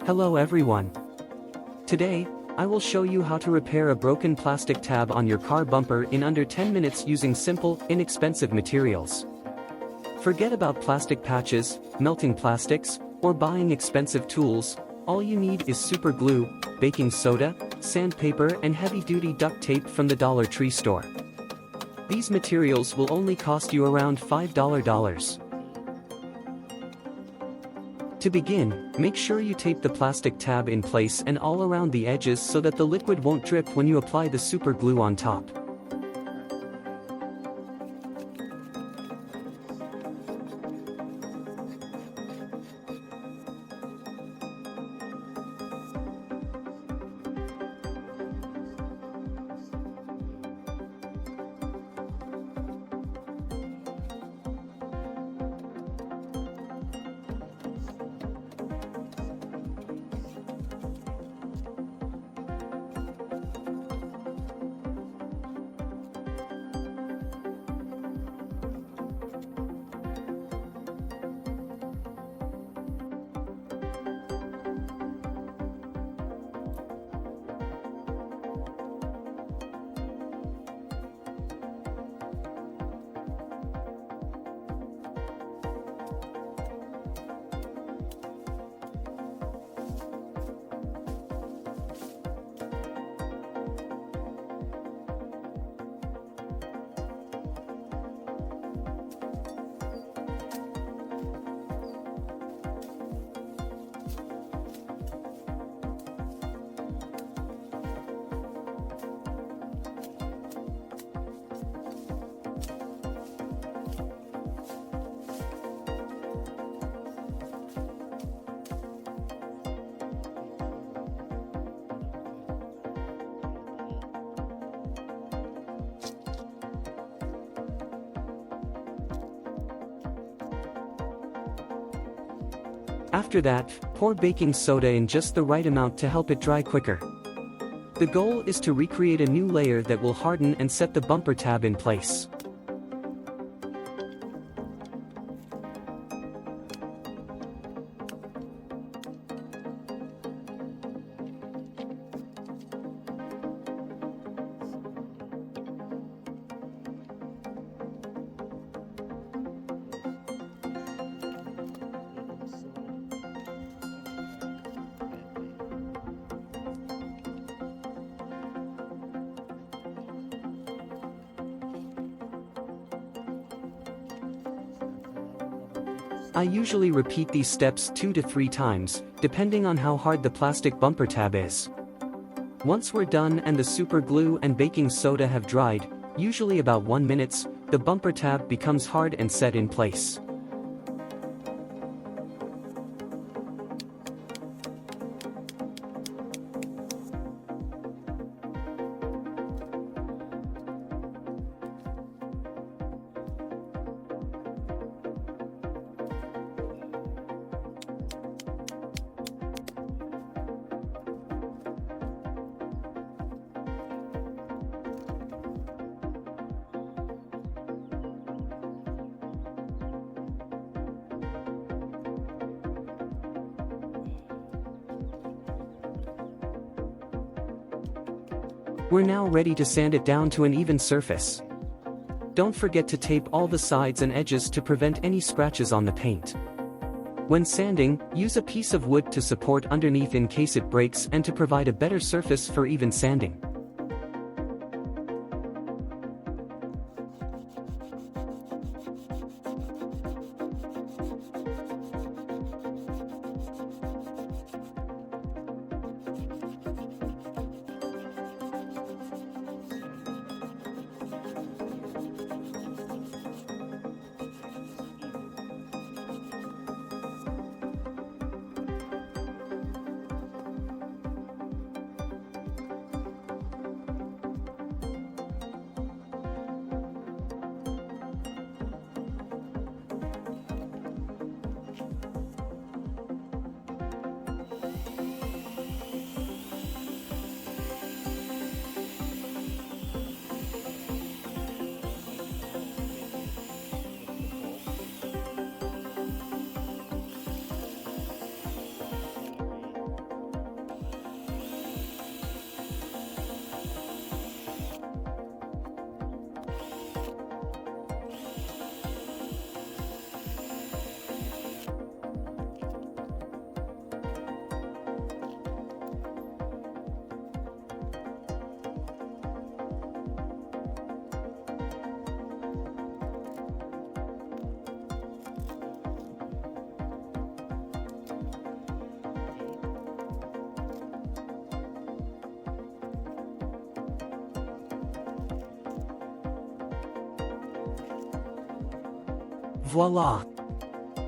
Hello everyone. Today, I will show you how to repair a broken plastic tab on your car bumper in under 10 minutes using simple, inexpensive materials. Forget about plastic patches, melting plastics, or buying expensive tools. All you need is super glue, baking soda, sandpaper and heavy-duty duct tape from the Dollar Tree store. These materials will only cost you around $5. To begin, make sure you tape the plastic tab in place and all around the edges so that the liquid won't drip when you apply the super glue on top. After that, pour baking soda in just the right amount to help it dry quicker. The goal is to recreate a new layer that will harden and set the bumper tab in place. I usually repeat these steps 2 to 3 times, depending on how hard the plastic bumper tab is. Once we're done and the super glue and baking soda have dried, usually about 1 minute, the bumper tab becomes hard and set in place. We're now ready to sand it down to an even surface. Don't forget to tape all the sides and edges to prevent any scratches on the paint. When sanding, use a piece of wood to support underneath in case it breaks and to provide a better surface for even sanding. Voila!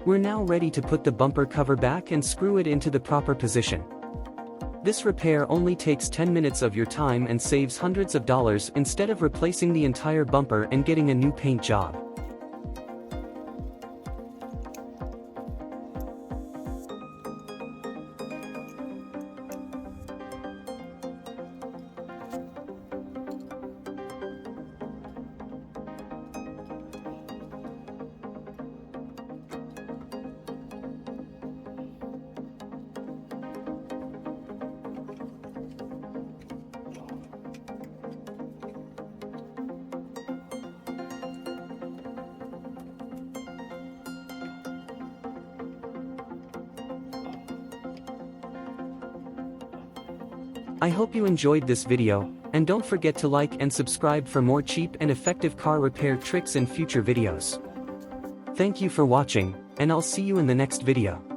We're now ready to put the bumper cover back and screw it into the proper position. This repair only takes 10 minutes of your time and saves hundreds of dollars instead of replacing the entire bumper and getting a new paint job. I hope you enjoyed this video, and don't forget to like and subscribe for more cheap and effective car repair tricks in future videos. Thank you for watching, and I'll see you in the next video.